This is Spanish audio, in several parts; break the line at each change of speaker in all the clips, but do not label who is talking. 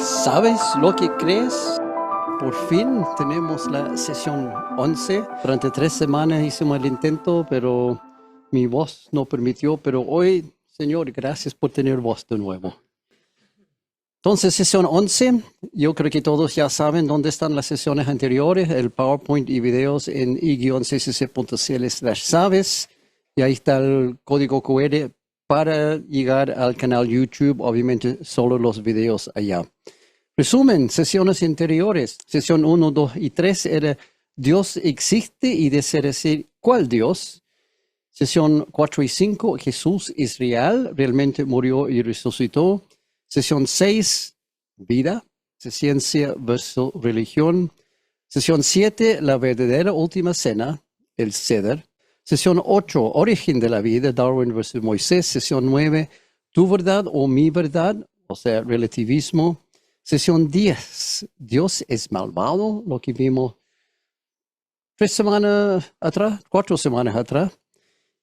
¿Sabes lo que crees? Por fin tenemos la sesión 11. Durante 3 semanas hicimos el intento, pero mi voz no permitió. Pero hoy, Señor, gracias por tener voz de nuevo. Entonces, sesión 11. Yo creo que todos ya saben dónde están las sesiones anteriores, el PowerPoint y videos en i-ccc.cl/sabes. Y ahí está el código QR para llegar al canal YouTube. Obviamente, solo los videos allá. Resumen, sesiones anteriores. Sesión 1, 2 y 3 era Dios existe y desea decir ¿cuál Dios? Sesión 4 y 5, Jesús es real, realmente murió y resucitó. Sesión 6, vida, ciencia versus religión. Sesión 7, la verdadera última cena, el Seder. Sesión 8, origen de la vida, Darwin versus Moisés. Sesión 9, tu verdad o mi verdad, o sea, relativismo. Sesión 10, Dios es malvado, lo que vimos 4 semanas atrás.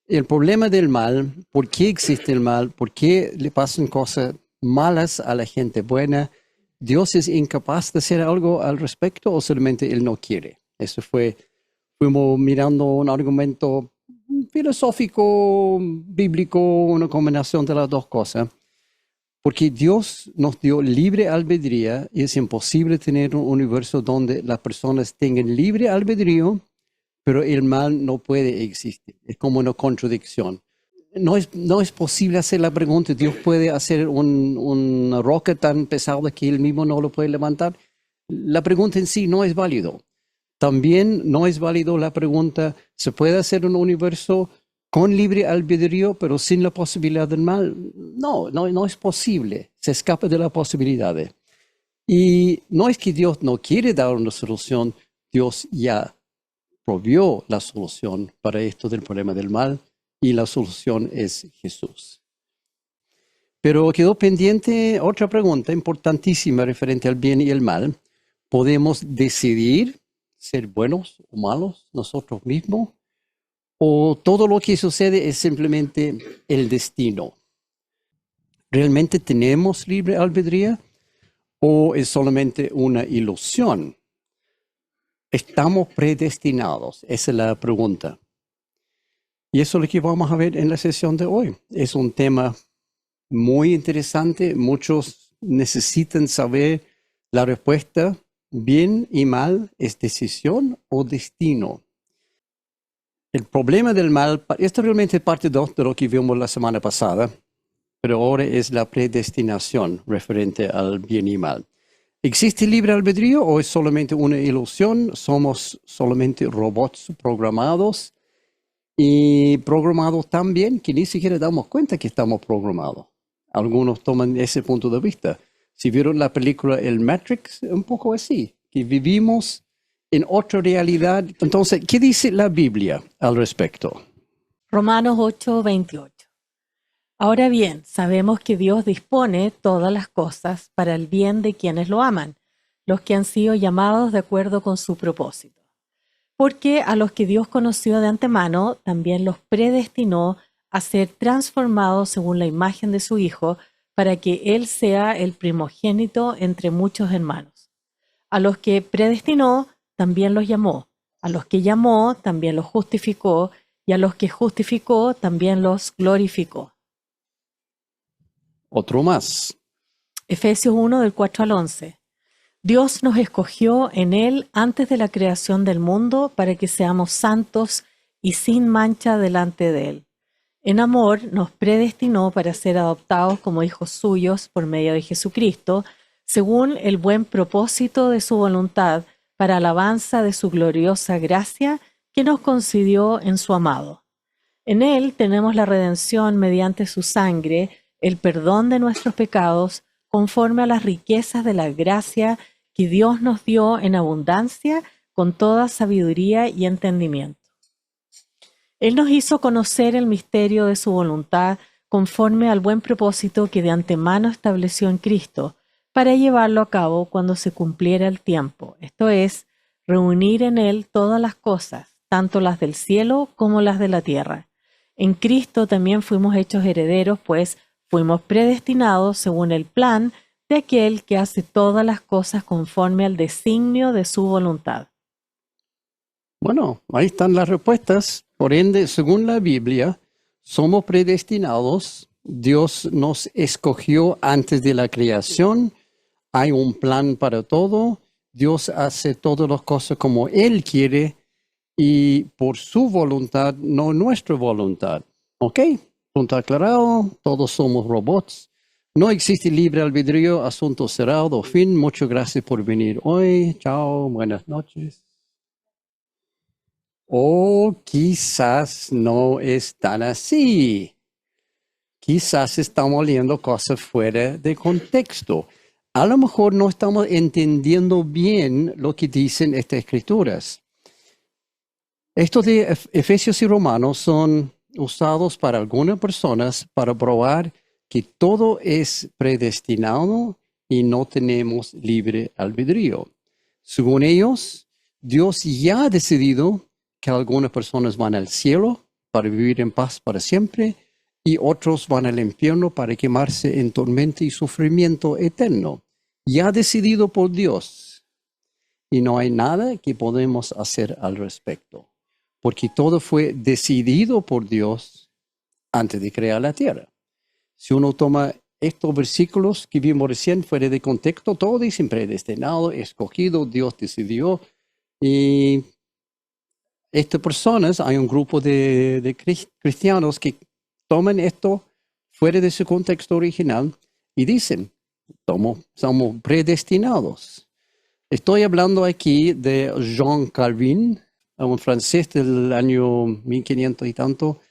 El problema del mal, por qué existe el mal, por qué le pasan cosas malas a la gente buena. ¿Dios es incapaz de hacer algo al respecto o solamente Él no quiere? Fuimos mirando un argumento filosófico, bíblico, una combinación de las dos cosas. Porque Dios nos dio libre albedrío y es imposible tener un universo donde las personas tengan libre albedrío, pero el mal no puede existir. Es como una contradicción. No es posible hacer la pregunta, ¿Dios puede hacer una roca tan pesada que él mismo no lo puede levantar? La pregunta en sí no es válido. También no es válido la pregunta, ¿se puede hacer un universo con libre albedrío, pero sin la posibilidad del mal? No es posible. Se escapa de la posibilidad. Y no es que Dios no quiere dar una solución, Dios ya provió la solución para esto del problema del mal, y la solución es Jesús. Pero quedó pendiente otra pregunta importantísima referente al bien y el mal. ¿Podemos decidir ser buenos o malos nosotros mismos? ¿O todo lo que sucede es simplemente el destino? ¿Realmente tenemos libre albedrío o es solamente una ilusión? ¿Estamos predestinados? Esa es la pregunta. Y eso es lo que vamos a ver en la sesión de hoy. Es un tema muy interesante. Muchos necesitan saber la respuesta. ¿Bien y mal es decisión o destino? El problema del mal, esto realmente es parte de lo que vimos la semana pasada, pero ahora es la predestinación referente al bien y mal. ¿Existe libre albedrío o es solamente una ilusión? ¿Somos solamente robots programados? Y programados tan bien que ni siquiera damos cuenta que estamos programados. Algunos toman ese punto de vista. Si vieron la película El Matrix, un poco así, que vivimos en otra realidad. Entonces, ¿qué dice la Biblia al respecto?
Romanos 8:28. Ahora bien, sabemos que Dios dispone todas las cosas para el bien de quienes lo aman, los que han sido llamados de acuerdo con su propósito. Porque a los que Dios conoció de antemano, también los predestinó a ser transformados según la imagen de su Hijo, para que Él sea el primogénito entre muchos hermanos. A los que predestinó, también los llamó. A los que llamó, también los justificó. Y a los que justificó, también los glorificó.
Otro más.
Efesios 1, del 4 al 11. Dios nos escogió en Él antes de la creación del mundo para que seamos santos y sin mancha delante de Él. En amor nos predestinó para ser adoptados como hijos suyos por medio de Jesucristo, según el buen propósito de su voluntad, para alabanza de su gloriosa gracia que nos concedió en su amado. En Él tenemos la redención mediante su sangre, el perdón de nuestros pecados, conforme a las riquezas de la gracia que Dios nos dio en abundancia con toda sabiduría y entendimiento. Él nos hizo conocer el misterio de su voluntad conforme al buen propósito que de antemano estableció en Cristo, para llevarlo a cabo cuando se cumpliera el tiempo, esto es, reunir en Él todas las cosas, tanto las del cielo como las de la tierra. En Cristo también fuimos hechos herederos, pues fuimos predestinados según el plan de aquel que hace todas las cosas conforme al designio de su voluntad.
Bueno, ahí están las respuestas. Por ende, según la Biblia, somos predestinados. Dios nos escogió antes de la creación. Hay un plan para todo. Dios hace todas las cosas como Él quiere y por su voluntad, no nuestra voluntad. ¿Ok? Punto aclarado. Todos somos robots. No existe libre albedrío. Asunto cerrado. Fin. Muchas gracias por venir hoy. Chao. Buenas noches. O quizás no es tan así. Quizás estamos leyendo cosas fuera de contexto. A lo mejor no estamos entendiendo bien lo que dicen estas escrituras. Estos de Efesios y Romanos son usados para algunas personas para probar que todo es predestinado y no tenemos libre albedrío. Según ellos, Dios ya ha decidido que algunas personas van al cielo para vivir en paz para siempre y otros van al infierno para quemarse en tormenta y sufrimiento eterno. Ya decidido por Dios. Y no hay nada que podemos hacer al respecto, porque todo fue decidido por Dios antes de crear la tierra. Si uno toma estos versículos que vimos recién fuera de contexto, todo dice predestinado, escogido, Dios decidió. Y estas personas, hay un grupo de cristianos que toman esto fuera de su contexto original y dicen, somos predestinados. Estoy hablando aquí de Jean Calvin, un francés del año 1500 y tanto.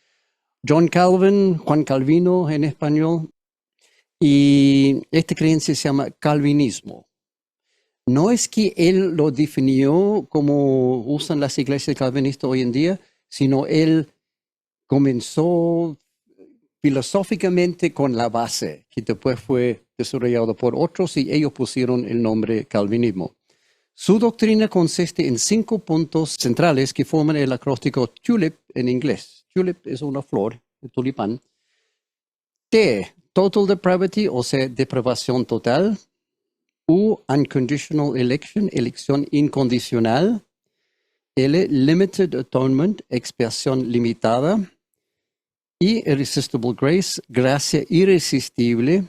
John Calvin, Juan Calvino en español. Y esta creencia se llama calvinismo. No es que él lo definió como usan las iglesias calvinistas hoy en día, sino él comenzó filosóficamente con la base, que después fue desarrollado por otros y ellos pusieron el nombre calvinismo. Su doctrina consiste en 5 puntos centrales que forman el acróstico TULIP en inglés. TULIP es una flor, el tulipán. T, total depravity, o sea, depravación total. U, unconditional election, elección incondicional. L, limited atonement, expiación limitada. I, irresistible grace, gracia irresistible.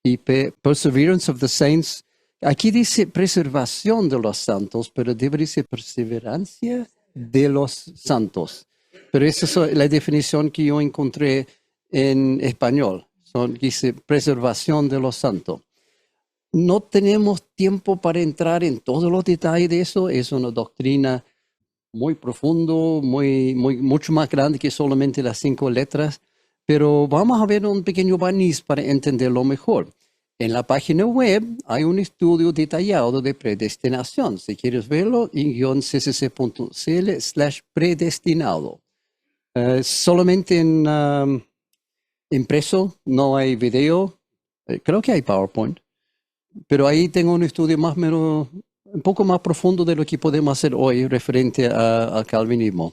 Y P, perseverance of the saints. Aquí dice preservación de los santos, pero debe decir perseverancia de los santos. Pero esa es la definición que yo encontré en español. Dice preservación de los santos. No tenemos tiempo para entrar en todos los detalles de eso. Es una doctrina muy profundo, mucho más grande que solamente las 5 letras. Pero vamos a ver un pequeño barniz para entenderlo mejor. En la página web hay un estudio detallado de predestinación. Si quieres verlo, en ccc.cl/predestinado. Solamente en impreso, no hay video. Creo que hay PowerPoint. Pero ahí tengo un estudio más o menos, un poco más profundo de lo que podemos hacer hoy referente al calvinismo.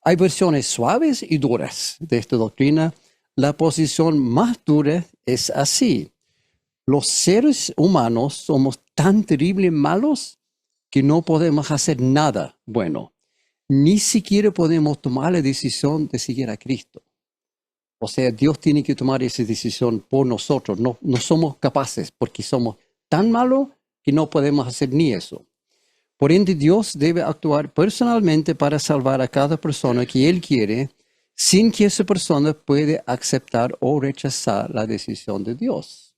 Hay versiones suaves y duras de esta doctrina. La posición más dura es así. Los seres humanos somos tan terribles malos que no podemos hacer nada bueno. Ni siquiera podemos tomar la decisión de seguir a Cristo. O sea, Dios tiene que tomar esa decisión por nosotros. No somos capaces porque somos tan malos que no podemos hacer ni eso. Por ende, Dios debe actuar personalmente para salvar a cada persona que Él quiere, sin que esa persona pueda aceptar o rechazar la decisión de Dios.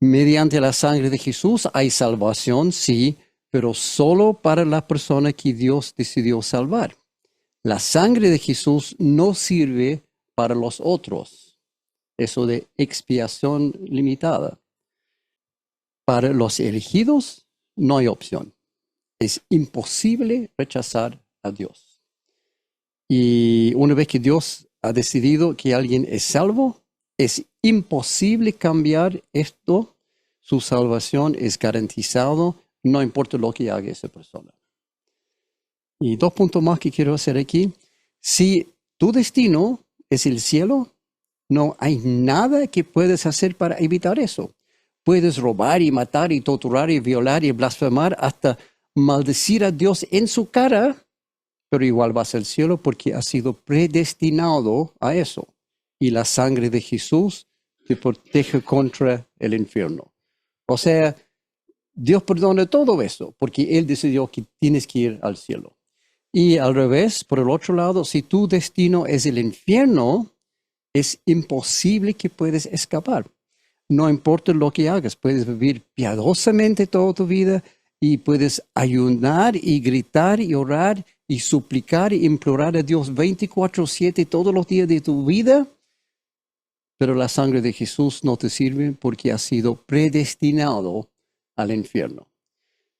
Mediante la sangre de Jesús hay salvación, sí, pero solo para la persona que Dios decidió salvar. La sangre de Jesús no sirve para los otros. Eso de expiación limitada. Para los elegidos no hay opción. Es imposible rechazar a Dios. Y una vez que Dios ha decidido que alguien es salvo, es imposible cambiar esto. Su salvación es garantizado, no importa lo que haga esa persona. Y 2 puntos más que quiero hacer aquí. Si tu destino es el cielo, No hay nada que puedes hacer para evitar eso. Puedes robar y matar y torturar y violar y blasfemar hasta maldecir a Dios en su cara, pero igual vas al cielo porque has sido predestinado a eso. Y la sangre de Jesús te protege contra el infierno. O sea, Dios perdona todo eso porque Él decidió que tienes que ir al cielo. Y al revés, por el otro lado, si tu destino es el infierno, es imposible que puedas escapar. No importa lo que hagas, puedes vivir piadosamente toda tu vida y puedes ayunar y gritar y orar y suplicar y implorar a Dios 24/7 todos los días de tu vida, pero la sangre de Jesús no te sirve porque has sido predestinado al infierno.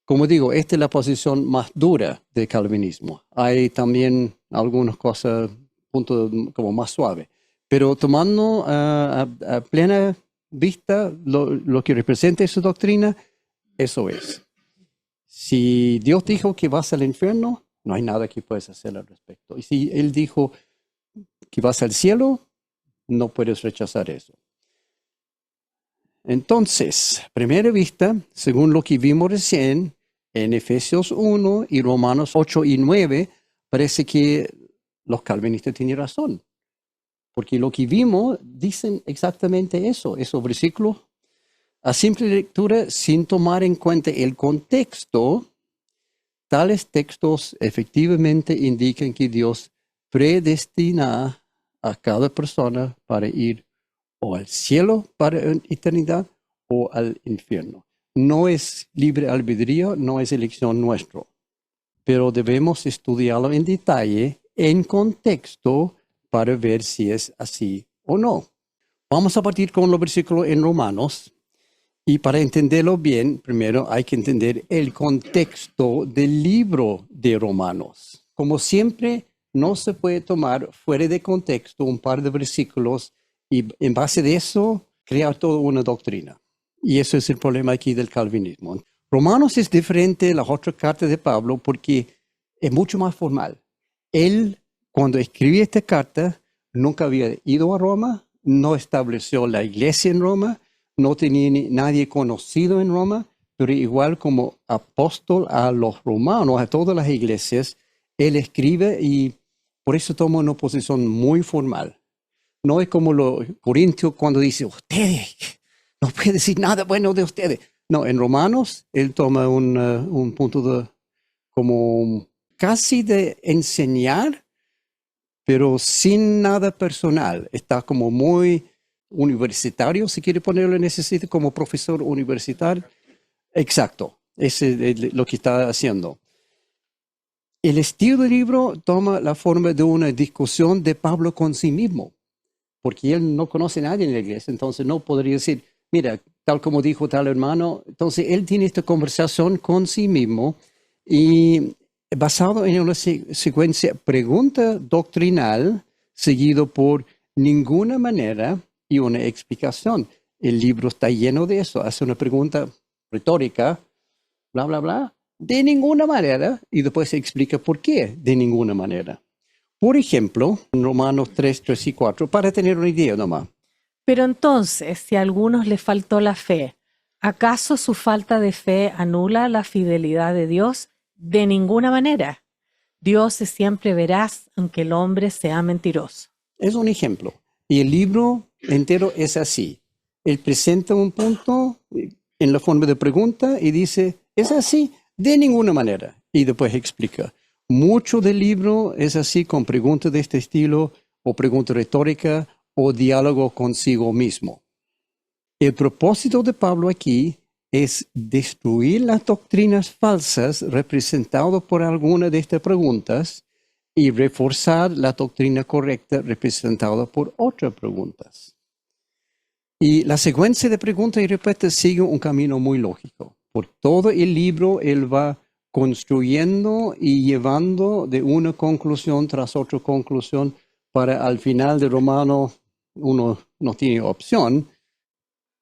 Como digo, esta es la posición más dura del calvinismo. Hay también algunas cosas, puntos como más suaves. Pero tomando a plena vista lo que representa esa doctrina, eso es. Si Dios dijo que vas al infierno, no hay nada que puedes hacer al respecto. Y si Él dijo que vas al cielo, no puedes rechazar eso. Entonces, a primera vista, según lo que vimos recién, en Efesios 1 y Romanos 8 y 9, parece que los calvinistas tienen razón. Porque lo que vimos dicen exactamente eso, esos versículos. A simple lectura, sin tomar en cuenta el contexto, tales textos efectivamente indican que Dios predestina a cada persona para ir o al cielo para eternidad o al infierno. No es libre albedrío, no es elección nuestra, pero debemos estudiarlo en detalle, en contexto, para ver si es así o no. Vamos a partir con los versículos en Romanos. Y para entenderlo bien, primero hay que entender el contexto del libro de Romanos. Como siempre, no se puede tomar fuera de contexto un par de versículos y en base de eso crear toda una doctrina. Y eso es el problema aquí del calvinismo. Romanos es diferente de las otras cartas de Pablo porque es mucho más formal. Él, cuando escribió esta carta, nunca había ido a Roma, no estableció la iglesia en Roma, no tenía nadie conocido en Roma, pero igual como apóstol a los romanos, a todas las iglesias, él escribe y por eso toma una posición muy formal. No es como los corintios cuando dice, ustedes, no puede decir nada bueno de ustedes. No, en Romanos él toma un punto de como casi de enseñar, pero sin nada personal. Está como muy universitario, si quiere ponerlo en ese sitio, como profesor universitario. Exacto, ese es lo que está haciendo. El estilo del libro toma la forma de una discusión de Pablo con sí mismo, porque él no conoce a nadie en la iglesia, entonces no podría decir, mira, tal como dijo tal hermano. Entonces él tiene esta conversación con sí mismo y basado en una secuencia pregunta doctrinal seguido por ninguna manera y una explicación. El libro está lleno de eso. Hace una pregunta retórica, bla, bla, bla, de ninguna manera, y después se explica por qué de ninguna manera. Por ejemplo, en Romanos 3, 3 y 4, para tener una idea nomás.
Pero entonces, si a algunos les faltó la fe, ¿acaso su falta de fe anula la fidelidad de Dios? De ninguna manera. Dios es siempre veraz, aunque el hombre sea mentiroso.
Es un ejemplo. Y el libro entero es así. Él presenta un punto en la forma de pregunta y dice, es así, de ninguna manera. Y después explica. Mucho del libro es así, con preguntas de este estilo, o pregunta retórica, o diálogo consigo mismo. El propósito de Pablo aquí es destruir las doctrinas falsas representadas por alguna de estas preguntas y reforzar la doctrina correcta representada por otras preguntas. Y la secuencia de preguntas y respuestas sigue un camino muy lógico. Por todo el libro él va construyendo y llevando de una conclusión tras otra conclusión para al final de Romano uno no tiene opción.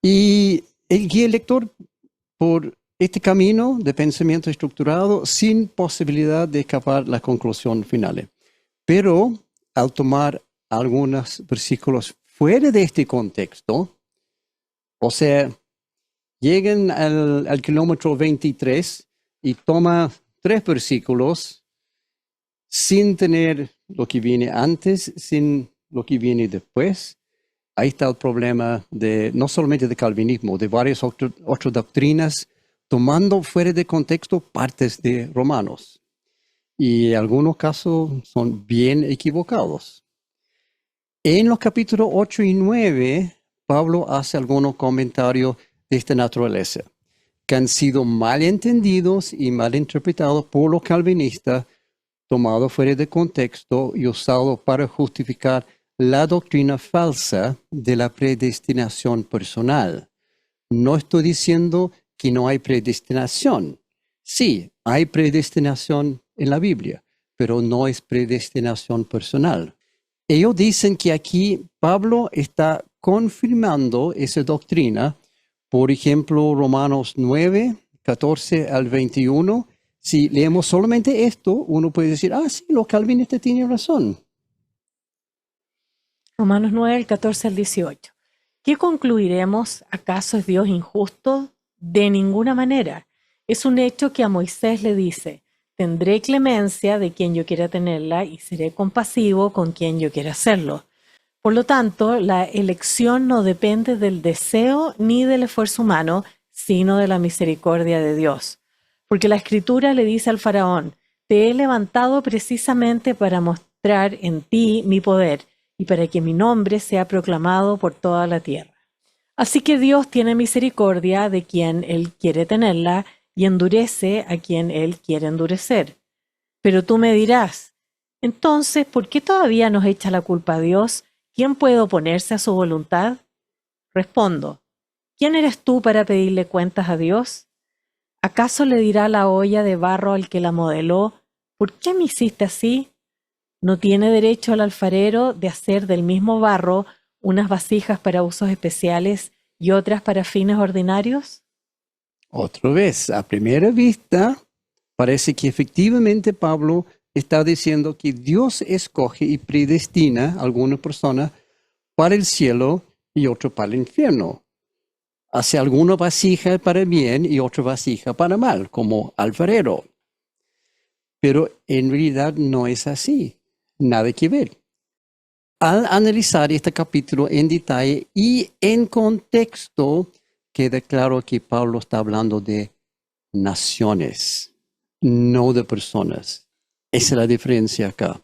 Y él guía al lector por este camino de pensamiento estructurado sin posibilidad de escapar las conclusiones finales. Pero al tomar algunos versículos fuera de este contexto, o sea, llegan al kilómetro 23 y toma 3 versículos sin tener lo que viene antes, sin lo que viene después. Ahí está el problema de no solamente de calvinismo, de varias otras doctrinas, tomando fuera de contexto partes de Romanos. Y en algunos casos son bien equivocados. En los capítulos 8 y 9, Pablo hace algunos comentarios de esta naturaleza, que han sido mal entendidos y mal interpretados por los calvinistas, tomados fuera de contexto y usados para justificar la doctrina falsa de la predestinación personal. No estoy diciendo que no hay predestinación. Sí, hay predestinación en la Biblia, pero no es predestinación personal. Ellos dicen que aquí Pablo está confirmando esa doctrina. Por ejemplo, Romanos 9, 14 al 21. Si leemos solamente esto, uno puede decir, sí, los calvinistas tienen razón.
Romanos 9, el 14 al 18. ¿Qué concluiremos? ¿Acaso es Dios injusto? De ninguna manera. Es un hecho que a Moisés le dice, tendré clemencia de quien yo quiera tenerla y seré compasivo con quien yo quiera hacerlo. Por lo tanto, la elección no depende del deseo ni del esfuerzo humano, sino de la misericordia de Dios. Porque la Escritura le dice al faraón, te he levantado precisamente para mostrar en ti mi poder y para que mi nombre sea proclamado por toda la tierra. Así que Dios tiene misericordia de quien Él quiere tenerla y endurece a quien Él quiere endurecer. Pero tú me dirás, entonces, ¿por qué todavía nos echa la culpa a Dios? ¿Quién puede oponerse a su voluntad? Respondo, ¿quién eres tú para pedirle cuentas a Dios? ¿Acaso le dirá la olla de barro al que la modeló, ¿por qué me hiciste así? ¿No tiene derecho el alfarero de hacer del mismo barro unas vasijas para usos especiales y otras para fines ordinarios?
Otra vez, a primera vista, parece que efectivamente Pablo está diciendo que Dios escoge y predestina a algunas personas para el cielo y otras para el infierno. Hace alguna vasija para bien y otra vasija para mal, como alfarero. Pero en realidad no es así. Nada que ver. Al analizar este capítulo en detalle y en contexto, queda claro que Pablo está hablando de naciones, no de personas. Esa es la diferencia acá.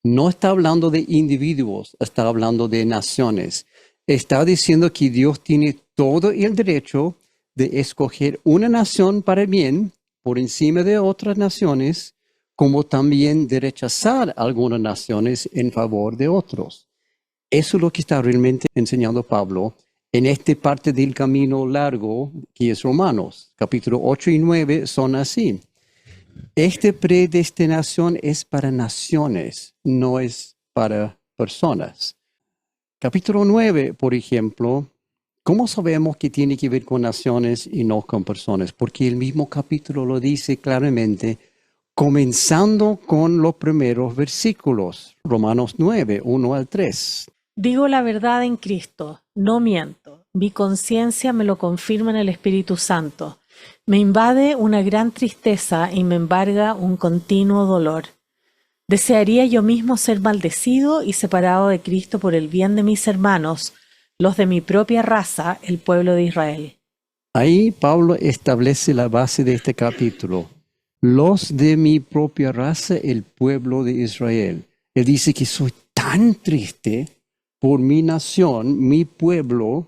No está hablando de individuos, está hablando de naciones. Está diciendo que Dios tiene todo el derecho de escoger una nación para el bien por encima de otras naciones, como también de rechazar algunas naciones en favor de otros. Eso es lo que está realmente enseñando Pablo en esta parte del camino largo que es Romanos. Capítulo 8 y 9 son así. Esta predestinación es para naciones, no es para personas. Capítulo 9, por ejemplo, ¿cómo sabemos que tiene que ver con naciones y no con personas? Porque el mismo capítulo lo dice claramente, comenzando con los primeros versículos, Romanos 9, 1 al 3.
Digo la verdad en Cristo, no miento. Mi conciencia me lo confirma en el Espíritu Santo. Me invade una gran tristeza y me embarga un continuo dolor. Desearía yo mismo ser maldecido y separado de Cristo por el bien de mis hermanos, los de mi propia raza, el pueblo de Israel.
Ahí Pablo establece la base de este capítulo. Los de mi propia raza, el pueblo de Israel. Él dice que soy tan triste por mi nación, mi pueblo,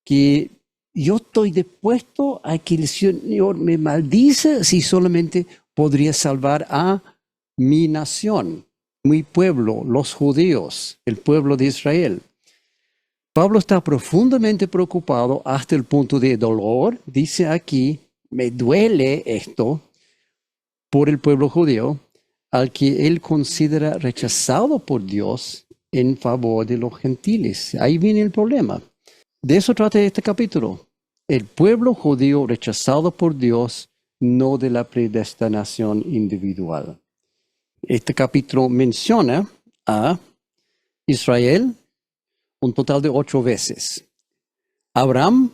que yo estoy dispuesto a que el Señor me maldice si solamente podría salvar a mi nación, mi pueblo, los judíos, el pueblo de Israel. Pablo está profundamente preocupado hasta el punto de dolor. Dice aquí, me duele esto por el pueblo judío, al que él considera rechazado por Dios en favor de los gentiles. Ahí viene el problema. De eso trata este capítulo. El pueblo judío rechazado por Dios, no de la predestinación individual. Este capítulo menciona a Israel, un total de 8 veces. Abraham,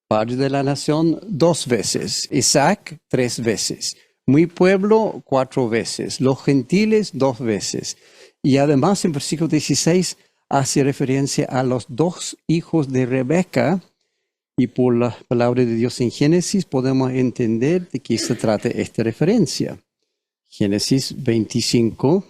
padre de la nación, 2 veces. Isaac, 3 veces. Mi pueblo, 4 veces. Los gentiles, 2 veces. Y además en versículo 16 hace referencia a los 2 hijos de Rebeca. Y por la palabra de Dios en Génesis podemos entender de qué se trata esta referencia. Génesis 25.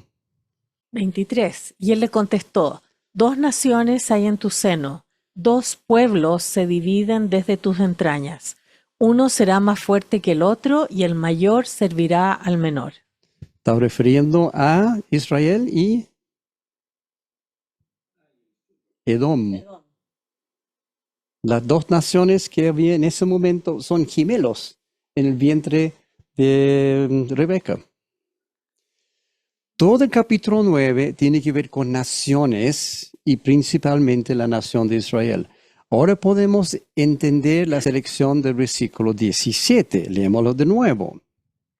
23. Y él le contestó: 2 naciones hay en tu seno, 2 pueblos se dividen desde tus entrañas. Uno será más fuerte que el otro y el mayor servirá al menor.
Está refiriendo a Israel y Edom. Las 2 naciones que había en ese momento son gemelos en el vientre de Rebeca. Todo el capítulo 9 tiene que ver con naciones y principalmente la nación de Israel. Ahora podemos entender la selección del versículo 17. Leémoslo de nuevo.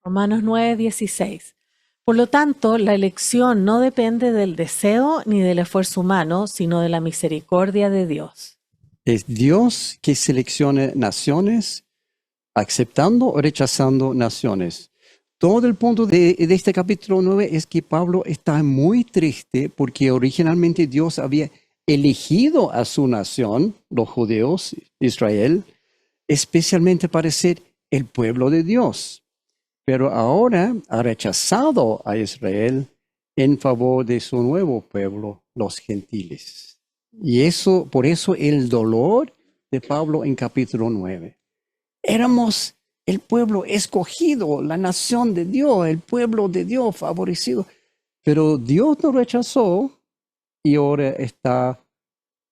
Romanos 9, 16. Por lo tanto, la elección no depende del deseo ni del esfuerzo humano, sino de la misericordia de Dios.
Es Dios que selecciona naciones, aceptando o rechazando naciones. Todo el punto de este capítulo 9 es que Pablo está muy triste porque originalmente Dios había elegido a su nación, los judíos, Israel, especialmente para ser el pueblo de Dios. Pero ahora ha rechazado a Israel en favor de su nuevo pueblo, los gentiles. Y por eso el dolor de Pablo en capítulo 9. Éramos el pueblo escogido, la nación de Dios, el pueblo de Dios favorecido. Pero Dios nos rechazó y ahora está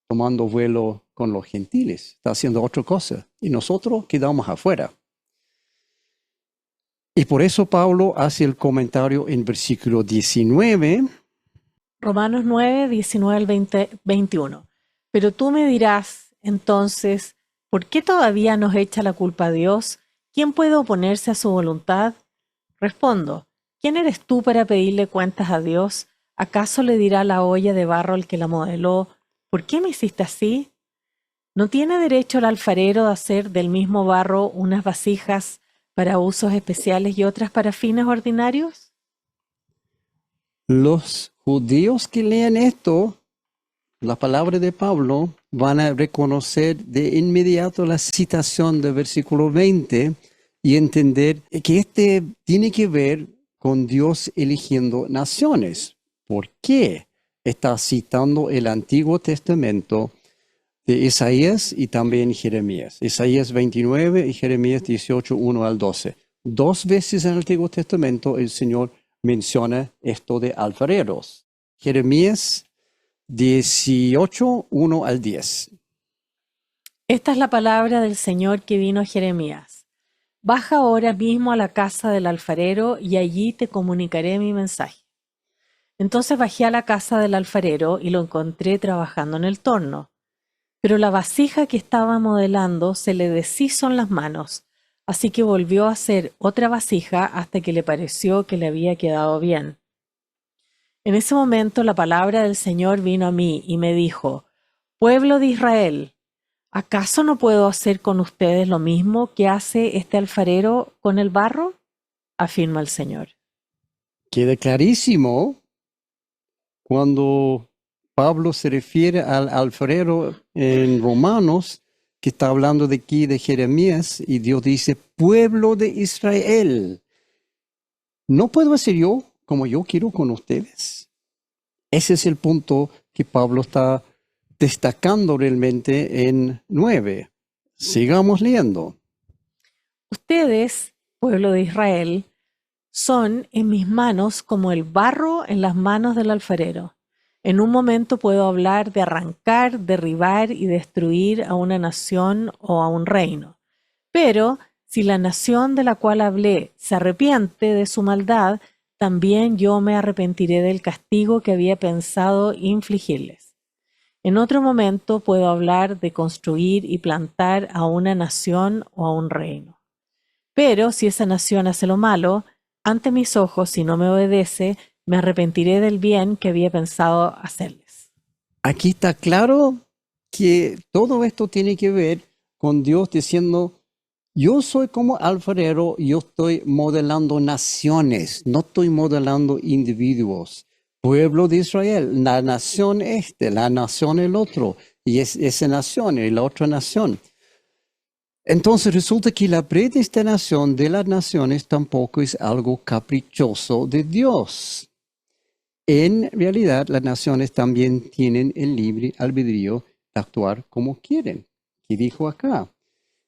tomando vuelo con los gentiles. Está haciendo otra cosa. Y nosotros quedamos afuera. Y por eso Pablo hace el comentario en versículo 19.
Romanos 9, 19 al 21. Pero tú me dirás, entonces, ¿por qué todavía nos echa la culpa a Dios? ¿Quién puede oponerse a su voluntad? Respondo, ¿quién eres tú para pedirle cuentas a Dios? ¿Acaso le dirá la olla de barro al que la modeló: ¿por qué me hiciste así? ¿No tiene derecho el alfarero de hacer del mismo barro unas vasijas para usos especiales y otras para fines ordinarios?
Los judíos que leen esto, la palabra de Pablo, van a reconocer de inmediato la citación del versículo 20 y entender que este tiene que ver con Dios eligiendo naciones. ¿Por qué? Está citando el Antiguo Testamento de Isaías y también Jeremías. Isaías 29 y Jeremías 18, 1 al 12. 2 veces en el Antiguo Testamento el Señor menciona esto de alfareros. Jeremías 18, 1 al 10.
Esta es la palabra del Señor que vino a Jeremías. Baja ahora mismo a la casa del alfarero y allí te comunicaré mi mensaje. Entonces bajé a la casa del alfarero y lo encontré trabajando en el torno. Pero la vasija que estaba modelando se le deshizo en las manos, así que volvió a hacer otra vasija hasta que le pareció que le había quedado bien. En ese momento la palabra del Señor vino a mí y me dijo: Pueblo de Israel, ¿acaso no puedo hacer con ustedes lo mismo que hace este alfarero con el barro? Afirma el Señor.
Queda clarísimo cuando Pablo se refiere al alfarero en Romanos, que está hablando de aquí de Jeremías, y Dios dice, pueblo de Israel, ¿no puedo hacer yo como yo quiero con ustedes? Ese es el punto que Pablo está destacando realmente en 9. Sigamos leyendo.
Ustedes, pueblo de Israel, son en mis manos como el barro en las manos del alfarero. En un momento puedo hablar de arrancar, derribar y destruir a una nación o a un reino. Pero si la nación de la cual hablé se arrepiente de su maldad, también yo me arrepentiré del castigo que había pensado infligirles. En otro momento puedo hablar de construir y plantar a una nación o a un reino. Pero si esa nación hace lo malo, ante mis ojos, y no me obedece, me arrepentiré del bien que había pensado hacerles.
Aquí está claro que todo esto tiene que ver con Dios diciendo, yo soy como alfarero, yo estoy modelando naciones, no estoy modelando individuos. Pueblo de Israel, la nación la nación el otro, y esa nación y la otra nación. Entonces resulta que la predestinación de las naciones tampoco es algo caprichoso de Dios. En realidad, las naciones también tienen el libre albedrío de actuar como quieren. ¿Qué dijo acá?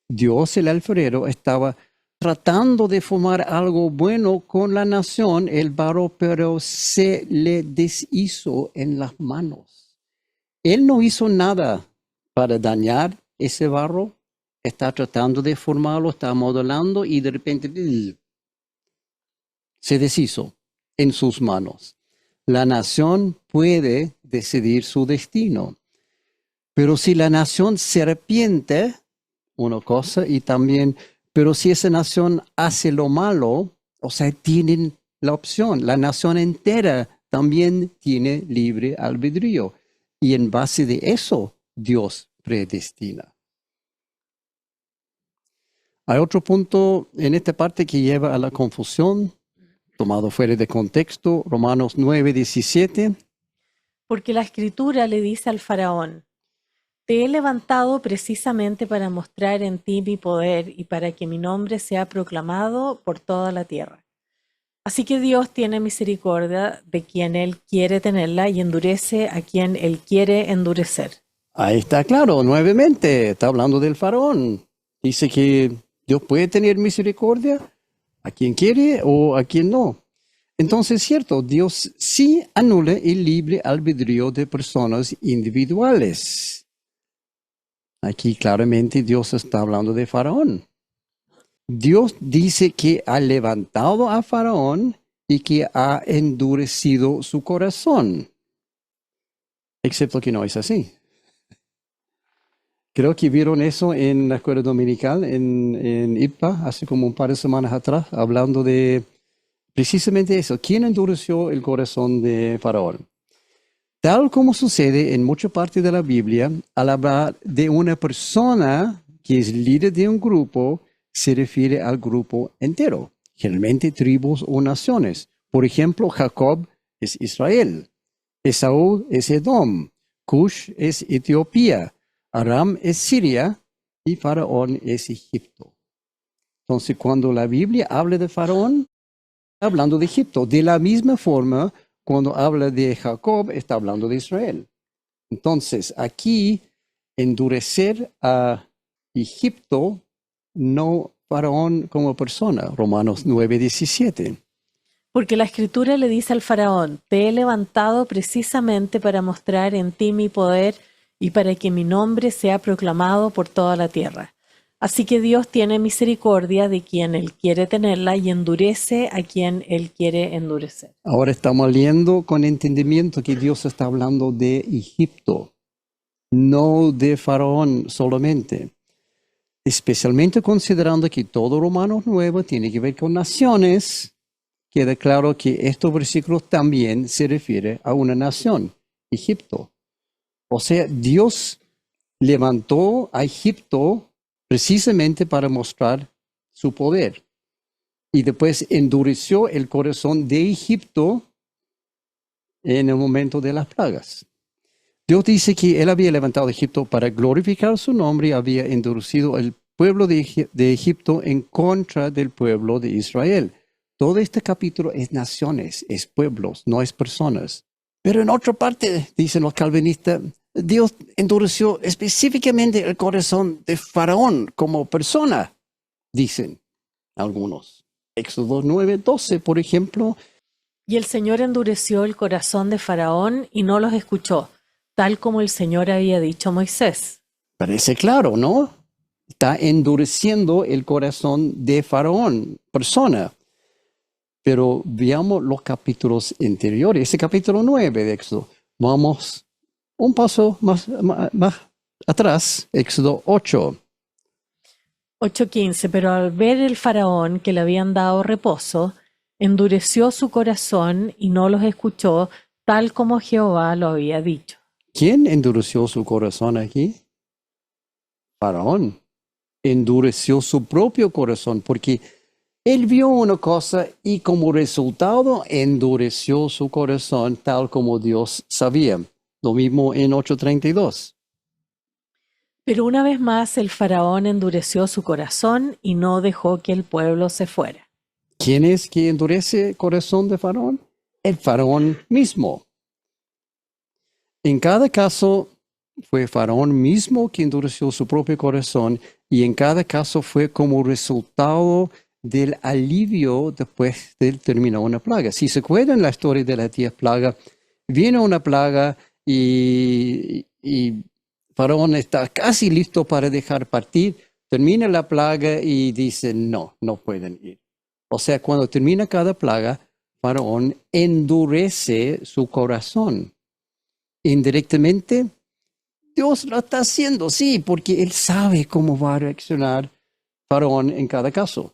Dios, el alfarero, estaba tratando de formar algo bueno con la nación, el barro, pero se le deshizo en las manos. Él no hizo nada para dañar ese barro. Está tratando de formarlo, está modelando y de repente se deshizo en sus manos. La nación puede decidir su destino, pero si la nación se arrepiente, una cosa, y también, pero si esa nación hace lo malo, o sea, tienen la opción, la nación entera también tiene libre albedrío, y en base de eso, Dios predestina. Hay otro punto en esta parte que lleva a la confusión, tomado fuera de contexto, Romanos 9:17.
Porque la Escritura le dice al faraón: te he levantado precisamente para mostrar en ti mi poder y para que mi nombre sea proclamado por toda la tierra. Así que Dios tiene misericordia de quien Él quiere tenerla y endurece a quien Él quiere endurecer.
Ahí está claro, nuevamente, está hablando del faraón. Dice que Dios puede tener misericordia a quien quiere o a quien no. Entonces es cierto, Dios sí anula el libre albedrío de personas individuales. Aquí claramente Dios está hablando de faraón. Dios dice que ha levantado a faraón y que ha endurecido su corazón. Excepto que no es así. Creo que vieron eso en la escuela dominical en IPA hace como un par de semanas atrás, hablando de precisamente eso. ¿Quién endureció el corazón de faraón? Tal como sucede en mucha parte de la Biblia, al hablar de una persona que es líder de un grupo, se refiere al grupo entero, generalmente tribus o naciones. Por ejemplo, Jacob es Israel, Esaú es Edom, Cush es Etiopía, Aram es Siria y Faraón es Egipto. Entonces, cuando la Biblia habla de Faraón, está hablando de Egipto. De la misma forma, cuando habla de Jacob, está hablando de Israel. Entonces, aquí, endurecer a Egipto, no Faraón como persona. Romanos 9:17.
Porque la Escritura le dice al faraón: te he levantado precisamente para mostrar en ti mi poder y para que mi nombre sea proclamado por toda la tierra. Así que Dios tiene misericordia de quien Él quiere tenerla y endurece a quien Él quiere endurecer.
Ahora estamos leyendo con entendimiento que Dios está hablando de Egipto, no de Faraón solamente. Especialmente considerando que todo Romanos 9 tiene que ver con naciones, queda claro que estos versículos también se refiere a una nación, Egipto. O sea, Dios levantó a Egipto precisamente para mostrar su poder. Y después endureció el corazón de Egipto en el momento de las plagas. Dios dice que Él había levantado a Egipto para glorificar su nombre y había endurecido el pueblo de Egipto en contra del pueblo de Israel. Todo este capítulo es naciones, es pueblos, no es personas. Pero en otra parte, dicen los calvinistas, Dios endureció específicamente el corazón de Faraón como persona, dicen algunos. Éxodo 9:12, por ejemplo.
Y el Señor endureció el corazón de Faraón y no los escuchó, tal como el Señor había dicho a Moisés.
Parece claro, ¿no? Está endureciendo el corazón de Faraón, persona. Pero veamos los capítulos anteriores, ese capítulo 9 de Éxodo. Vamos un paso más atrás, Éxodo 8.
8:15. Pero al ver el faraón que le habían dado reposo, endureció su corazón y no los escuchó, tal como Jehová lo había dicho.
¿Quién endureció su corazón aquí? Faraón. Endureció su propio corazón porque él vio una cosa y como resultado endureció su corazón tal como Dios sabía. Lo mismo en 8:32.
Pero una vez más el faraón endureció su corazón y no dejó que el pueblo se fuera.
¿Quién es que endurece el corazón de Faraón? El Faraón mismo. En cada caso fue Faraón mismo que endureció su propio corazón y en cada caso fue como resultado del alivio después de terminar una plaga. Si se acuerdan la historia de las 10 plagas, viene una plaga y Faraón está casi listo para dejar partir, termina la plaga y dice, no, no pueden ir. O sea, cuando termina cada plaga, Faraón endurece su corazón. Indirectamente, Dios lo está haciendo, sí, porque Él sabe cómo va a reaccionar Faraón en cada caso.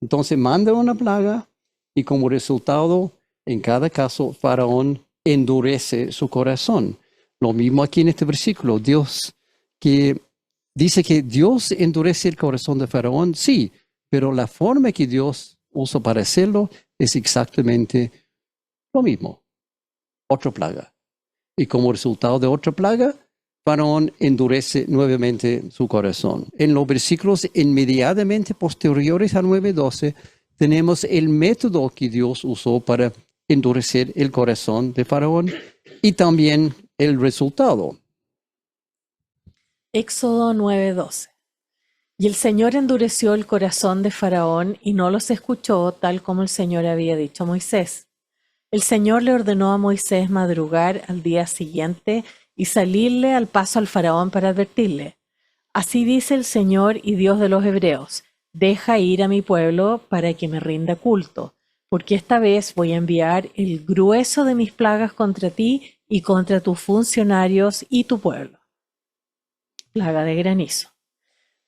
Entonces manda una plaga y como resultado, en cada caso, Faraón endurece su corazón. Lo mismo aquí en este versículo, Dios que dice que Dios endurece el corazón de Faraón, sí, pero la forma que Dios usa para hacerlo es exactamente lo mismo. Otra plaga. Y como resultado de otra plaga, Faraón endurece nuevamente su corazón. En los versículos inmediatamente posteriores a 9:12 tenemos el método que Dios usó para endurecer el corazón de Faraón y también el resultado.
Éxodo 9:12. Y el Señor endureció el corazón de Faraón y no los escuchó tal como el Señor había dicho a Moisés. El Señor le ordenó a Moisés madrugar al día siguiente y salirle al paso al Faraón para advertirle: Así dice el Señor y Dios de los hebreos: deja ir a mi pueblo para que me rinda culto, porque esta vez voy a enviar el grueso de mis plagas contra ti y contra tus funcionarios y tu pueblo. Plaga de granizo.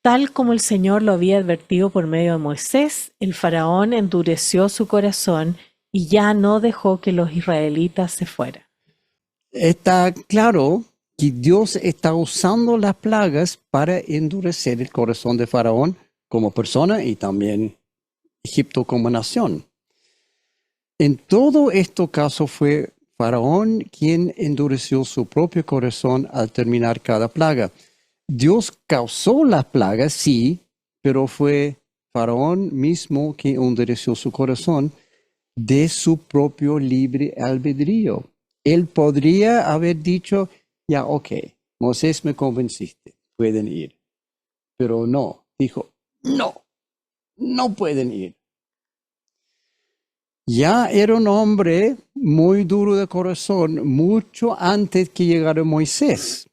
Tal como el Señor lo había advertido por medio de Moisés, el faraón endureció su corazón y ya no dejó que los israelitas se fueran.
Está claro que Dios está usando las plagas para endurecer el corazón de Faraón como persona y también Egipto como nación. En todo este caso fue Faraón quien endureció su propio corazón al terminar cada plaga. Dios causó las plagas, sí, pero fue Faraón mismo quien endureció su corazón de su propio libre albedrío. Él podría haber dicho, ya, ok, Moisés me convenciste, pueden ir. Pero no, dijo, no, no pueden ir. Ya era un hombre muy duro de corazón mucho antes que llegara Moisés.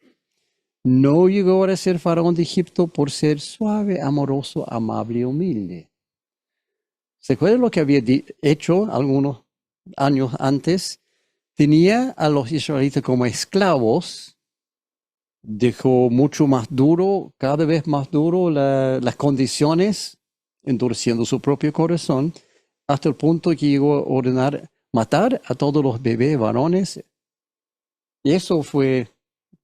No llegó a ser faraón de Egipto por ser suave, amoroso, amable y humilde. ¿Se acuerdan lo que había hecho algunos años antes? Tenía a los israelitas como esclavos, dejó mucho más duro, cada vez más duro las condiciones, endureciendo su propio corazón, hasta el punto que llegó a ordenar matar a todos los bebés varones. Y eso fue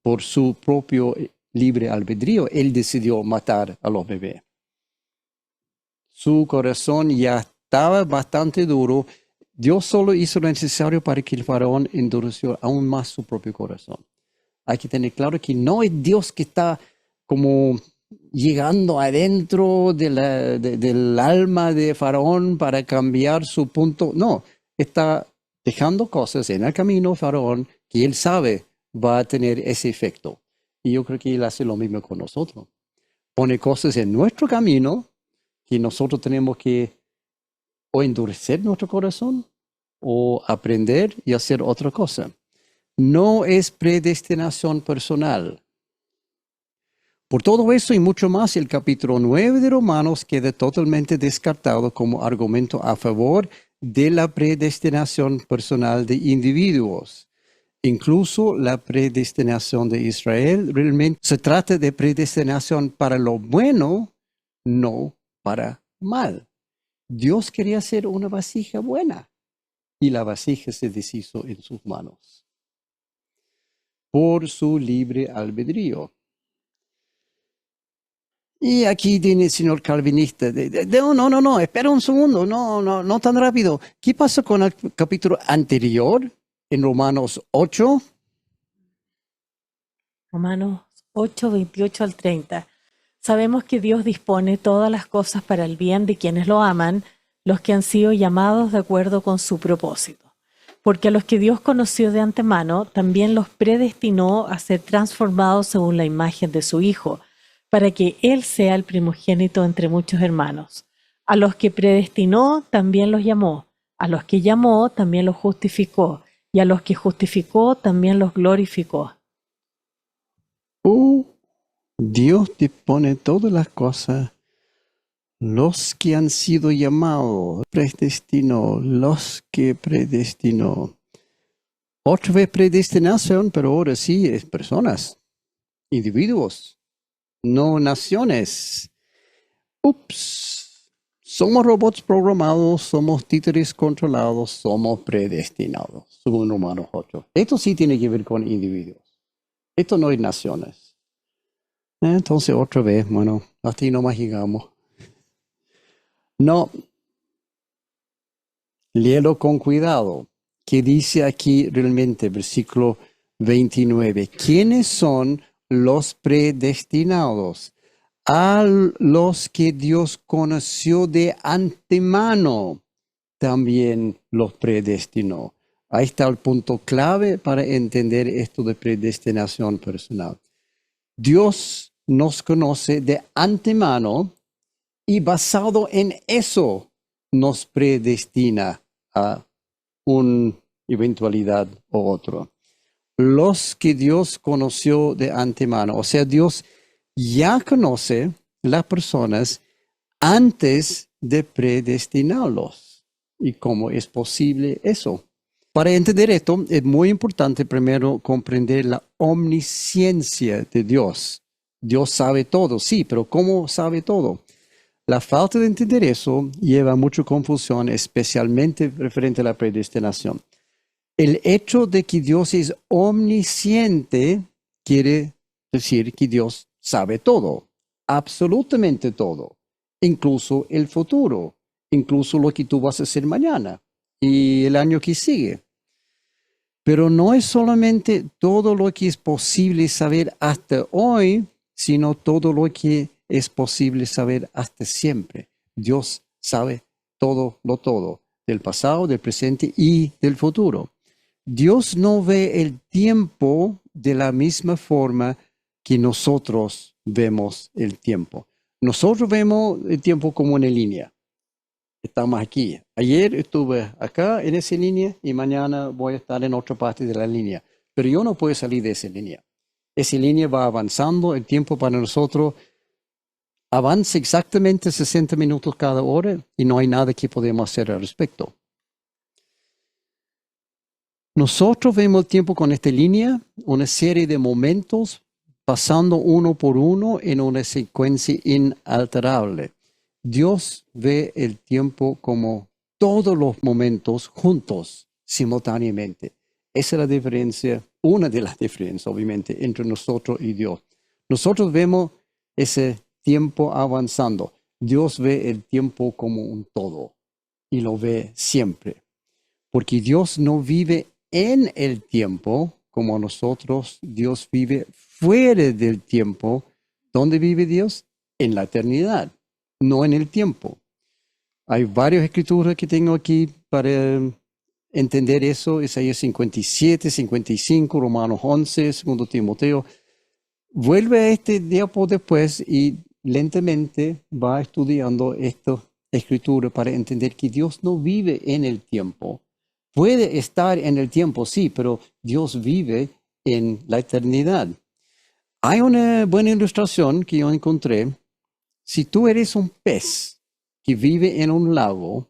por su propio libre albedrío. Él decidió matar a los bebés. Su corazón ya estaba bastante duro. Dios solo hizo lo necesario para que el faraón endureció aún más su propio corazón. Hay que tener claro que no es Dios que está como llegando adentro del alma de Faraón para cambiar su punto. No, está dejando cosas en el camino Faraón que él sabe va a tener ese efecto. Y yo creo que él hace lo mismo con nosotros. Pone cosas en nuestro camino que nosotros tenemos que o endurecer nuestro corazón o aprender y hacer otra cosa. No es predestinación personal. Por todo eso y mucho más, el capítulo 9 de Romanos queda totalmente descartado como argumento a favor de la predestinación personal de individuos. Incluso la predestinación de Israel realmente se trata de predestinación para lo bueno, no para mal. Dios quería hacer una vasija buena y la vasija se deshizo en sus manos. por su libre albedrío. Y aquí tiene el señor calvinista, no, espera un segundo, no tan rápido. ¿Qué pasa con el capítulo anterior, en Romanos 8?
Romanos 8, 28 al 30. Sabemos que Dios dispone todas las cosas para el bien de quienes lo aman, los que han sido llamados de acuerdo con su propósito. Porque a los que Dios conoció de antemano, también los predestinó a ser transformados según la imagen de su Hijo, para que Él sea el primogénito entre muchos hermanos. A los que predestinó, también los llamó. A los que llamó, también los justificó. Y a los que justificó, también los glorificó.
Dios dispone todas las cosas. Los que han sido llamados, predestinó, los que predestinó. Otra vez predestinación, pero ahora sí es personas, individuos, no naciones. Somos robots programados, somos títeres controlados, somos predestinados, según Romanos 8. Esto sí tiene que ver con individuos. Esto no es naciones. Entonces otra vez, bueno, hasta ahí nomás llegamos. No, léelo con cuidado. ¿Qué dice aquí realmente? Versículo 29. ¿Quiénes son los predestinados? A los que Dios conoció de antemano, también los predestinó. Ahí está el punto clave para entender esto de predestinación personal. Dios nos conoce de antemano y basado en eso nos predestina a una eventualidad u otra. Los que Dios conoció de antemano, o sea, Dios ya conoce las personas antes de predestinarlos. ¿Y cómo es posible eso? Para entender esto, es muy importante primero comprender la omnisciencia de Dios. Dios sabe todo, sí, pero ¿cómo sabe todo? La falta de entender eso lleva a mucha confusión, especialmente referente a la predestinación. El hecho de que Dios es omnisciente quiere decir que Dios sabe todo, absolutamente todo, incluso el futuro, incluso lo que tú vas a hacer mañana y el año que sigue. Pero no es solamente todo lo que es posible saber hasta hoy, sino todo lo que es posible saber hasta siempre. Dios sabe todo, del pasado, del presente y del futuro. Dios no ve el tiempo de la misma forma que nosotros vemos el tiempo. Nosotros vemos el tiempo como una línea. Estamos aquí. Ayer estuve acá en esa línea y mañana voy a estar en otra parte de la línea. Pero yo no puedo salir de esa línea. Esa línea va avanzando, el tiempo para nosotros avanza exactamente 60 minutos cada hora y no hay nada que podemos hacer al respecto. Nosotros vemos el tiempo con esta línea, una serie de momentos pasando uno por uno en una secuencia inalterable. Dios ve el tiempo como todos los momentos juntos, simultáneamente. Esa es la diferencia, una de las diferencias, obviamente, entre nosotros y Dios. Nosotros vemos ese tiempo avanzando. Dios ve el tiempo como un todo y lo ve siempre. Porque Dios no vive en el tiempo como nosotros. Dios vive fuera del tiempo. ¿Dónde vive Dios? En la eternidad, no en el tiempo. Hay varias escrituras que tengo aquí para entender eso. Isaías 57, 55, Romanos 11, 2 Timoteo. Vuelve a este diapo después y lentamente va estudiando esta escritura para entender que Dios no vive en el tiempo. Puede estar en el tiempo, sí, pero Dios vive en la eternidad. Hay una buena ilustración que yo encontré. Si tú eres un pez que vive en un lago,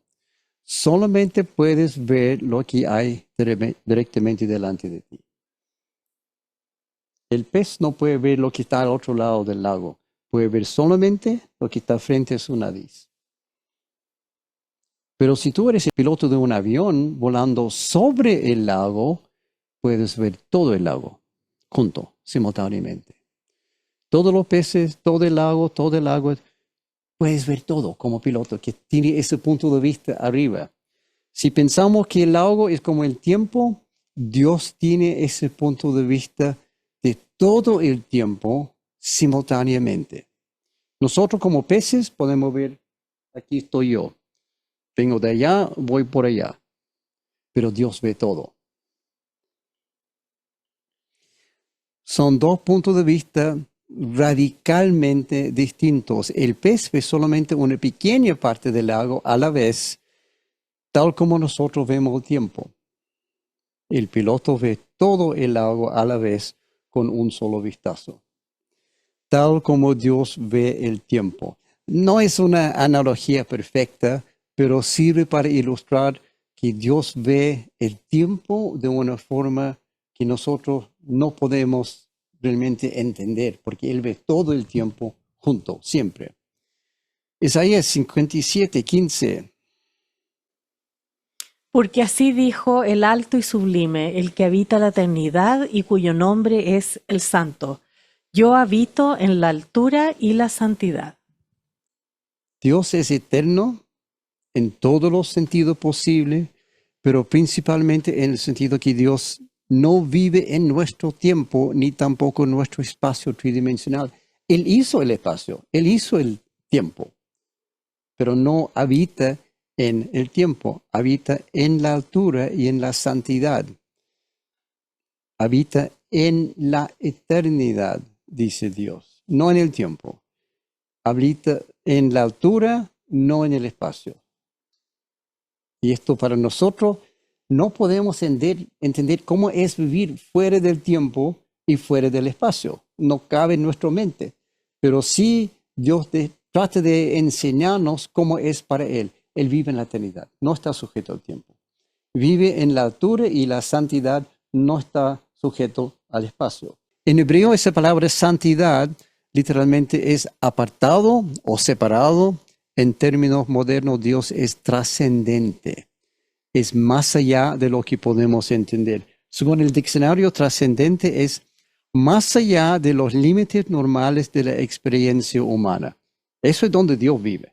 solamente puedes ver lo que hay directamente delante de ti. El pez no puede ver lo que está al otro lado del lago. Puede ver solamente lo que está frente a su nariz. Pero si tú eres el piloto de un avión volando sobre el lago, puedes ver todo el lago juntos, simultáneamente. Todos los peces, todo el agua, puedes ver todo como piloto, que tiene ese punto de vista arriba. Si pensamos que el agua es como el tiempo, Dios tiene ese punto de vista de todo el tiempo simultáneamente. Nosotros como peces podemos ver, aquí estoy yo, vengo de allá, voy por allá, pero Dios ve todo. Son dos puntos de vista radicalmente distintos. El pez ve solamente una pequeña parte del lago a la vez, tal como nosotros vemos el tiempo. El piloto ve todo el lago a la vez con un solo vistazo, tal como Dios ve el tiempo. No es una analogía perfecta, pero sirve para ilustrar que Dios ve el tiempo de una forma que nosotros no podemos realmente entender, porque Él ve todo el tiempo junto, siempre. Isaías 57:15.
Porque así dijo el alto y sublime, el que habita la eternidad y cuyo nombre es el Santo. Yo habito en la altura y la santidad.
Dios es eterno en todos los sentidos posibles, pero principalmente en el sentido que Dios no vive en nuestro tiempo ni tampoco en nuestro espacio tridimensional. Él hizo el espacio, Él hizo el tiempo, pero no habita en el tiempo, habita en la altura y en la santidad. Habita en la eternidad, dice Dios, no en el tiempo. Habita en la altura, no en el espacio. Y esto para nosotros no podemos entender cómo es vivir fuera del tiempo y fuera del espacio. No cabe en nuestra mente. Pero sí Dios trata de enseñarnos cómo es para Él. Él vive en la eternidad, no está sujeto al tiempo. Vive en la altura y la santidad no está sujeto al espacio. En hebreo esa palabra santidad literalmente es apartado o separado. En términos modernos, Dios es trascendente. Es más allá de lo que podemos entender. Según el diccionario, trascendente es más allá de los límites normales de la experiencia humana. Eso es donde Dios vive.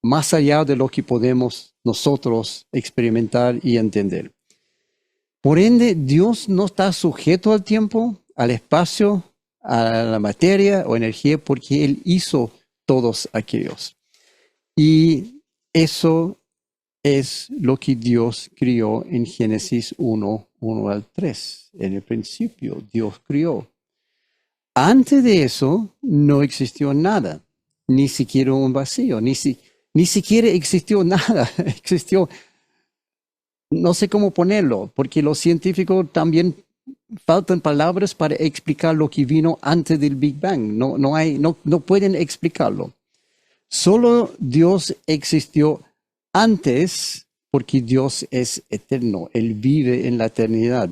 Más allá de lo que podemos nosotros experimentar y entender. Por ende, Dios no está sujeto al tiempo, al espacio, a la materia o energía, porque Él hizo todos aquellos. Y eso es lo que Dios crió en Génesis 1 al 3. En el principio, Dios crió. Antes de eso, no existió nada, ni siquiera un vacío, ni siquiera existió nada. Existió, no sé cómo ponerlo, porque los científicos también faltan palabras para explicar lo que vino antes del Big Bang. No pueden explicarlo. Solo Dios existió antes porque Dios es eterno. Él vive en la eternidad.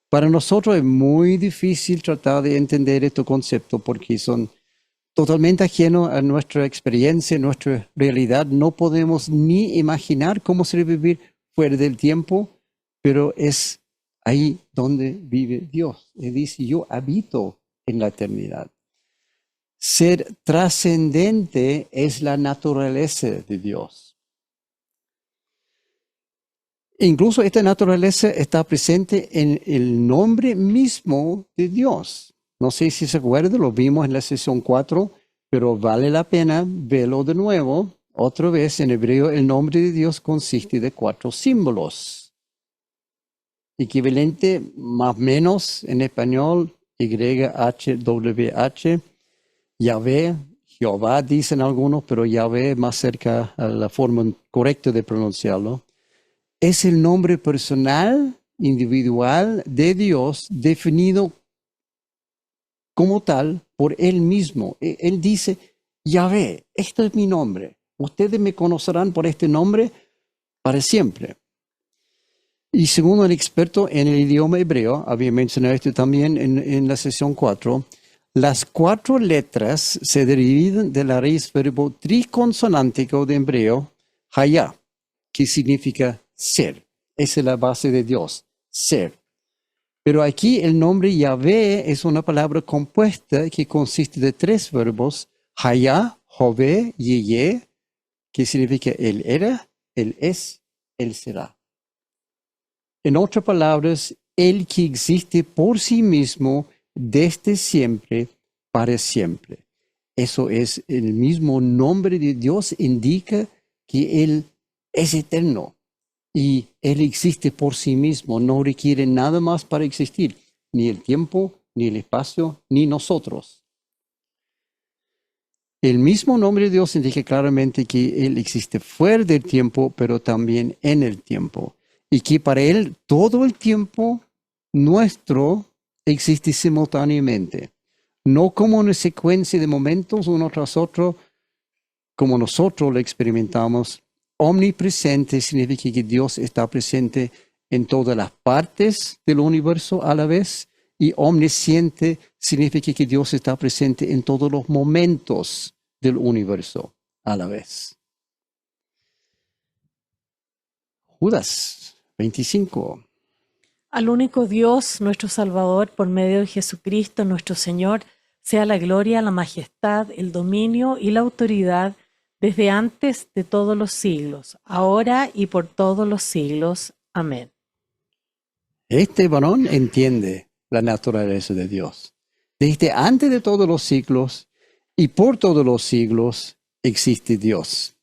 Para nosotros es muy difícil tratar de entender este concepto porque son totalmente ajenos a nuestra experiencia, nuestra realidad. No podemos ni imaginar cómo sería vivir fuera del tiempo, pero es ahí donde vive Dios. Él dice, yo habito en la eternidad. Ser trascendente es la naturaleza de Dios. Incluso esta naturaleza está presente en el nombre mismo de Dios. No sé si se acuerdan, lo vimos en la sesión 4, pero vale la pena verlo de nuevo. Otra vez, en hebreo, el nombre de Dios consiste de 4 símbolos. Equivalente más o menos en español, YHWH. Yahvé, Jehová dicen algunos, pero Yahvé más cerca a la forma correcta de pronunciarlo. Es el nombre personal, individual de Dios, definido como tal por Él mismo. Él dice, Yahvé, este es mi nombre. Ustedes me conocerán por este nombre para siempre. Y según el experto en el idioma hebreo, había mencionado esto también en la sesión 4, las 4 letras se derivan de la raíz verbo triconsonántico de hebreo, hayá, que significa ser. Esa es la base de Dios, ser. Pero aquí el nombre Yahvé es una palabra compuesta que consiste de tres verbos, Hayá, Jové, Yeye, que significa Él era, Él es, Él será. En otras palabras, Él que existe por sí mismo desde siempre, para siempre. Eso es el mismo nombre de Dios, indica que Él es eterno. Y Él existe por sí mismo, no requiere nada más para existir, ni el tiempo, ni el espacio, ni nosotros. El mismo nombre de Dios indica claramente que Él existe fuera del tiempo, pero también en el tiempo. Y que para Él todo el tiempo nuestro existe simultáneamente. No como una secuencia de momentos uno tras otro, como nosotros lo experimentamos. Omnipresente significa que Dios está presente en todas las partes del universo a la vez, y omnisciente significa que Dios está presente en todos los momentos del universo a la vez. Judas 25.
Al único Dios, nuestro Salvador, por medio de Jesucristo, nuestro Señor, sea la gloria, la majestad, el dominio y la autoridad desde antes de todos los siglos, ahora y por todos los siglos. Amén.
Este varón entiende la naturaleza de Dios. Desde antes de todos los siglos y por todos los siglos existe Dios.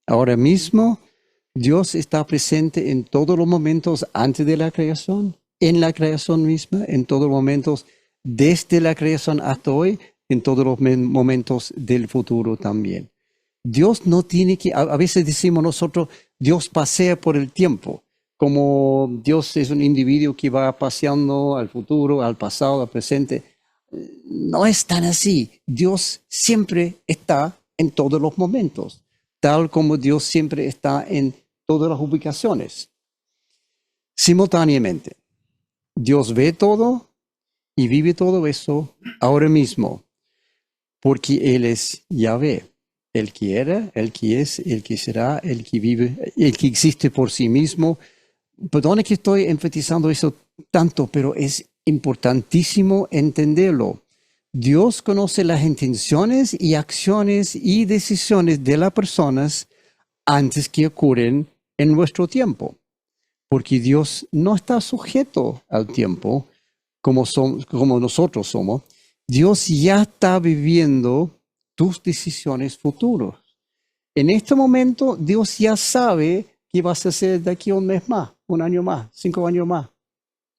Ahora mismo, Dios está presente en todos los momentos antes de la creación, en la creación misma, en todos los momentos desde la creación hasta hoy, en todos los momentos del futuro también. Dios no tiene que, a veces decimos nosotros, Dios pasea por el tiempo, como Dios es un individuo que va paseando al futuro, al pasado, al presente. No es tan así. Dios siempre está en todos los momentos, tal como Dios siempre está en todas las ubicaciones, simultáneamente. Dios ve todo y vive todo eso ahora mismo, porque Él es Yahvé. El que era, el que es, el que será, el que vive, el que existe por sí mismo. Perdone que estoy enfatizando eso tanto, pero es importantísimo entenderlo. Dios conoce las intenciones y acciones y decisiones de las personas antes que ocurren en nuestro tiempo, porque Dios no está sujeto al tiempo como nosotros somos. Dios ya está viviendo tus decisiones futuras. En este momento, Dios ya sabe qué vas a hacer de aquí a un mes más, un año más, 5 años más,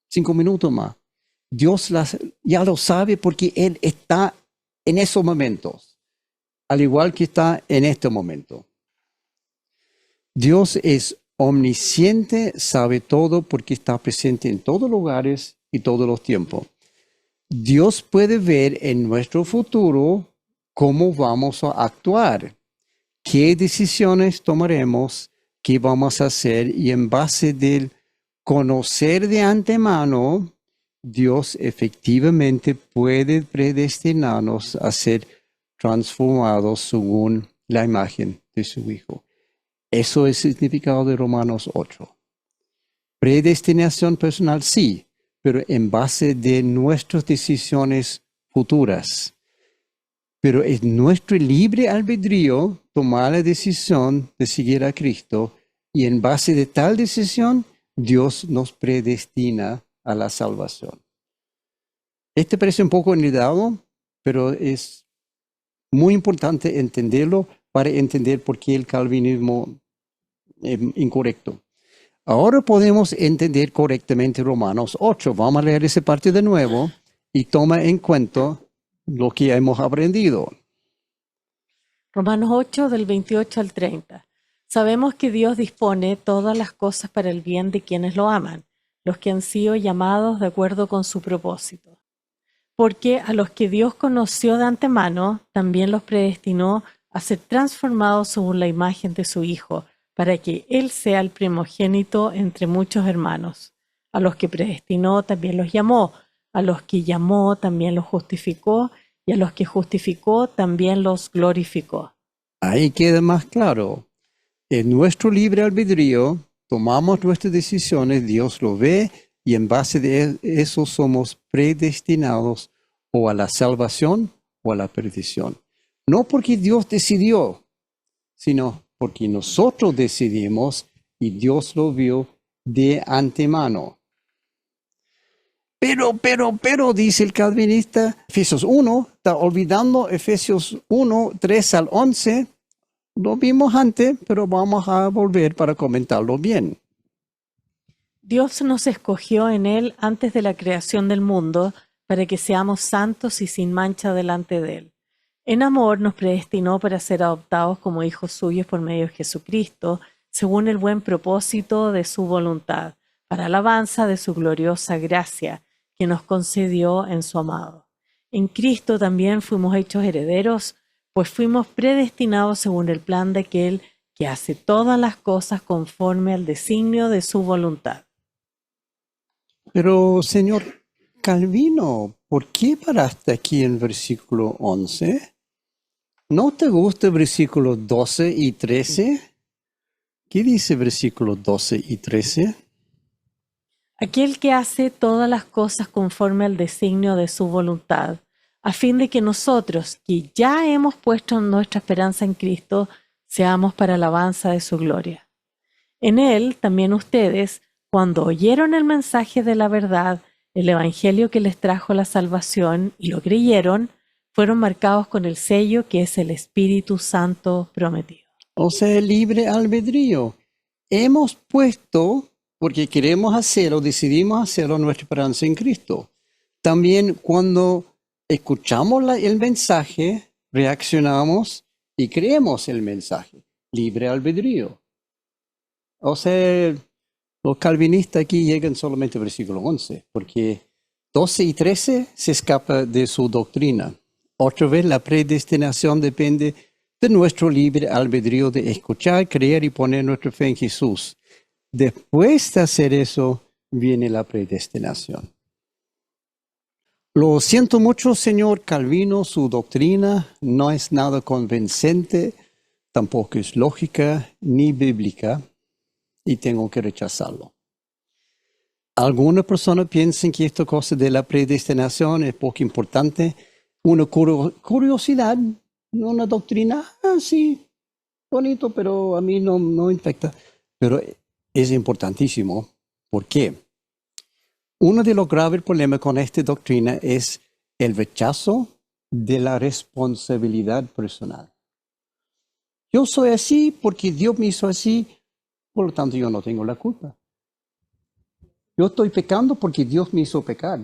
5 minutos más. Dios ya lo sabe porque Él está en esos momentos, al igual que está en este momento. Dios es omnisciente, sabe todo porque está presente en todos lugares y todos los tiempos. Dios puede ver en nuestro futuro cómo vamos a actuar, qué decisiones tomaremos, qué vamos a hacer, y en base del conocer de antemano, Dios efectivamente puede predestinarnos a ser transformados según la imagen de su Hijo. Eso es el significado de Romanos 8. Predestinación personal sí, pero en base de nuestras decisiones futuras. Pero es nuestro libre albedrío tomar la decisión de seguir a Cristo, y en base de tal decisión, Dios nos predestina a la salvación. Este parece un poco enredado, pero es muy importante entenderlo para entender por qué el calvinismo es incorrecto. Ahora podemos entender correctamente Romanos 8. Vamos a leer esa parte de nuevo y toma en cuenta lo que hemos aprendido.
Romanos 8, del 28 al 30. Sabemos que Dios dispone todas las cosas para el bien de quienes lo aman, los que han sido llamados de acuerdo con su propósito. Porque a los que Dios conoció de antemano, también los predestinó a ser transformados según la imagen de su Hijo, para que Él sea el primogénito entre muchos hermanos. A los que predestinó también los llamó, a los que llamó también los justificó, y a los que justificó también los glorificó.
Ahí queda más claro. En nuestro libre albedrío tomamos nuestras decisiones, Dios lo ve y en base de eso somos predestinados o a la salvación o a la perdición. No porque Dios decidió, sino porque nosotros decidimos y Dios lo vio de antemano. Pero, dice el calvinista, Efesios 1, está olvidando Efesios 1, 3 al 11. Lo vimos antes, pero vamos a volver para comentarlo bien.
Dios nos escogió en Él antes de la creación del mundo para que seamos santos y sin mancha delante de Él. En amor nos predestinó para ser adoptados como hijos suyos por medio de Jesucristo, según el buen propósito de su voluntad, para alabanza de su gloriosa gracia, que nos concedió en su amado. En Cristo también fuimos hechos herederos, pues fuimos predestinados según el plan de aquel que hace todas las cosas conforme al designio de su voluntad.
Pero, señor Calvino, ¿por qué paraste aquí en versículo 11? ¿No te gusta versículos 12 y 13? ¿Qué dice versículos 12 y 13?
Aquel que hace todas las cosas conforme al designio de su voluntad, a fin de que nosotros, que ya hemos puesto nuestra esperanza en Cristo, seamos para alabanza de su gloria. En Él también ustedes, cuando oyeron el mensaje de la verdad, el evangelio que les trajo la salvación, y lo creyeron, fueron marcados con el sello que es el Espíritu Santo prometido.
O sea, libre albedrío. Hemos puesto, porque queremos hacerlo, decidimos hacerlo, nuestra esperanza en Cristo. También cuando escuchamos el mensaje, reaccionamos y creemos el mensaje. Libre albedrío. O sea, los calvinistas aquí llegan solamente al versículo 11, porque 12 y 13 se escapa de su doctrina. Otra vez, la predestinación depende de nuestro libre albedrío de escuchar, creer y poner nuestra fe en Jesús. Después de hacer eso, viene la predestinación. Lo siento mucho, señor Calvino, su doctrina no es nada convincente, tampoco es lógica ni bíblica, y tengo que rechazarlo. Algunas personas piensan que esta cosa de la predestinación es poco importante, una curiosidad, una doctrina, sí, bonito, pero a mí no infecta. Pero es importantísimo. ¿Por qué? Uno de los graves problemas con esta doctrina es el rechazo de la responsabilidad personal. Yo soy así porque Dios me hizo así, por lo tanto yo no tengo la culpa. Yo estoy pecando porque Dios me hizo pecar.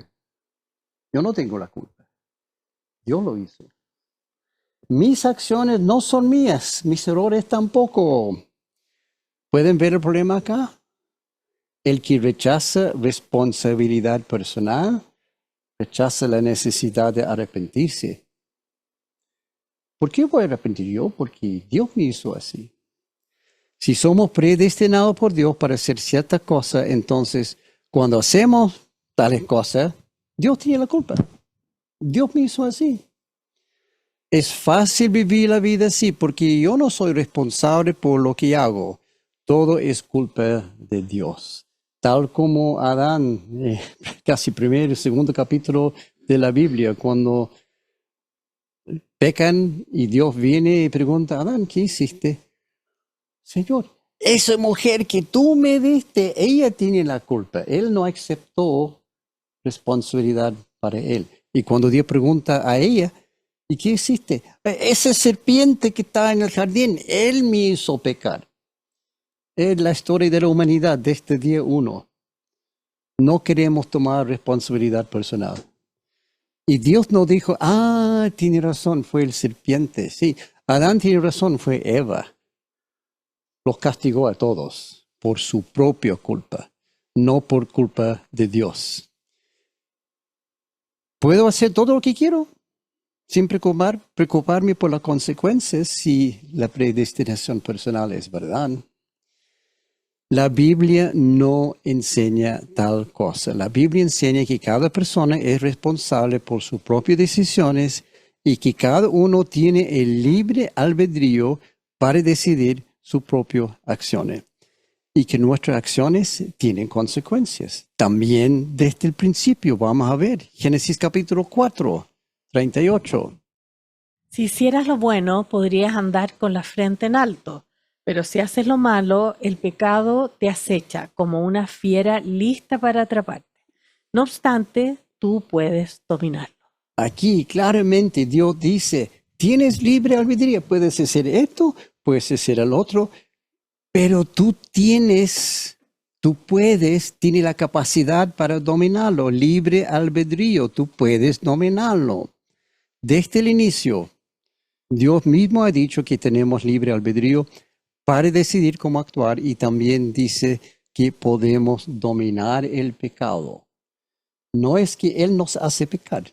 Yo no tengo la culpa. Dios lo hizo. Mis acciones no son mías, mis errores tampoco. ¿Pueden ver el problema acá? El que rechaza responsabilidad personal, rechaza la necesidad de arrepentirse. ¿Por qué voy a arrepentir yo? Porque Dios me hizo así. Si somos predestinados por Dios para hacer cierta cosa, entonces cuando hacemos tales cosas, Dios tiene la culpa. Dios me hizo así. Es fácil vivir la vida así porque yo no soy responsable por lo que hago. Todo es culpa de Dios. Tal como Adán, casi primero y segundo capítulo de la Biblia, cuando pecan y Dios viene y pregunta, Adán, ¿qué hiciste? Señor, esa mujer que tú me diste, ella tiene la culpa. Él no aceptó responsabilidad para él. Y cuando Dios pregunta a ella, ¿y qué hiciste? Esa serpiente que está en el jardín, él me hizo pecar. Es la historia de la humanidad desde día 1. No queremos tomar responsabilidad personal. Y Dios no dijo, tiene razón, fue el serpiente. Sí, Adán tiene razón, fue Eva. Los castigó a todos por su propia culpa, no por culpa de Dios. ¿Puedo hacer todo lo que quiero sin preocuparme por las consecuencias si la predestinación personal es verdad? La Biblia no enseña tal cosa. La Biblia enseña que cada persona es responsable por sus propias decisiones y que cada uno tiene el libre albedrío para decidir sus propias acciones. y que nuestras acciones tienen consecuencias. También desde el principio, vamos a ver, Génesis capítulo 4, 38.
Si hicieras lo bueno, podrías andar con la frente en alto, pero si haces lo malo, el pecado te acecha como una fiera lista para atraparte. No obstante, tú puedes dominarlo.
Aquí claramente Dios dice, tienes libre albedrío, puedes hacer esto, puedes hacer el otro, pero tienes la capacidad para dominarlo, libre albedrío, tú puedes dominarlo. Desde el inicio, Dios mismo ha dicho que tenemos libre albedrío para decidir cómo actuar y también dice que podemos dominar el pecado. No es que Él nos hace pecar,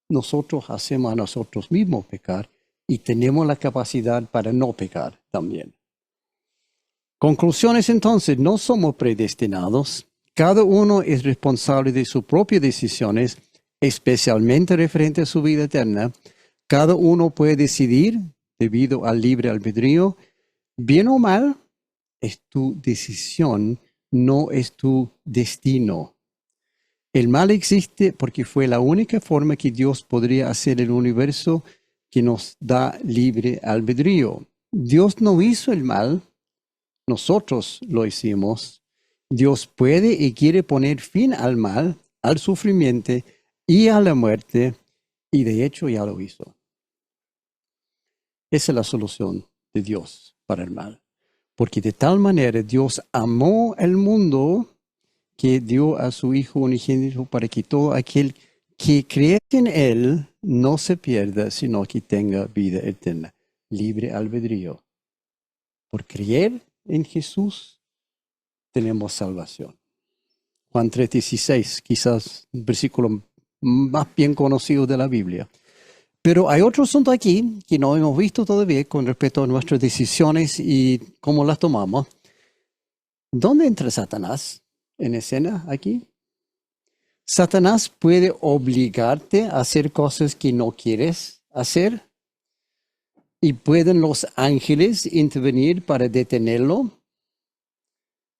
nosotros hacemos a nosotros mismos pecar y tenemos la capacidad para no pecar también. Conclusiones entonces, no somos predestinados, cada uno es responsable de sus propias decisiones, especialmente referente a su vida eterna. Cada uno puede decidir, debido al libre albedrío, bien o mal, es tu decisión, no es tu destino. El mal existe porque fue la única forma que Dios podría hacer el universo que nos da libre albedrío. Dios no hizo el mal, nosotros lo hicimos. Dios puede y quiere poner fin al mal, al sufrimiento y a la muerte, y de hecho ya lo hizo. Esa es la solución de Dios para el mal. Porque de tal manera Dios amó el mundo que dio a su Hijo unigénito para que todo aquel que cree en Él no se pierda, sino que tenga vida eterna. Libre albedrío. Por creer en Jesús tenemos salvación. Juan 3:16, quizás un versículo más bien conocido de la Biblia. Pero hay otro asunto aquí que no hemos visto todavía con respecto a nuestras decisiones y cómo las tomamos. ¿Dónde entra Satanás en escena aquí? Satanás puede obligarte a hacer cosas que no quieres hacer y pueden los ángeles intervenir para detenerlo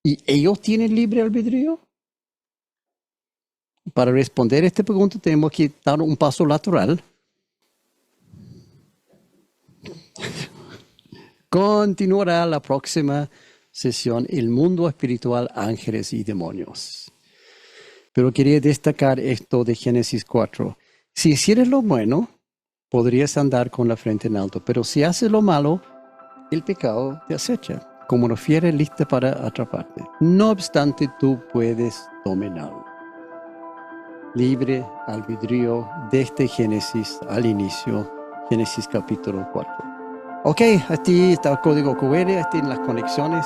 y ellos tienen libre albedrío. Para responder a esta pregunta tenemos que dar un paso lateral. Continuará la próxima sesión, el mundo espiritual, ángeles y demonios. Pero quería destacar esto de Génesis 4. Si hicieres lo bueno, podrías andar con la frente en alto, pero si haces lo malo, el pecado te acecha, como una fiera lista para atraparte. No obstante, tú puedes dominarlo. Libre albedrío desde Génesis al inicio, Génesis capítulo 4. Ok, aquí está el código QR, aquí en las conexiones.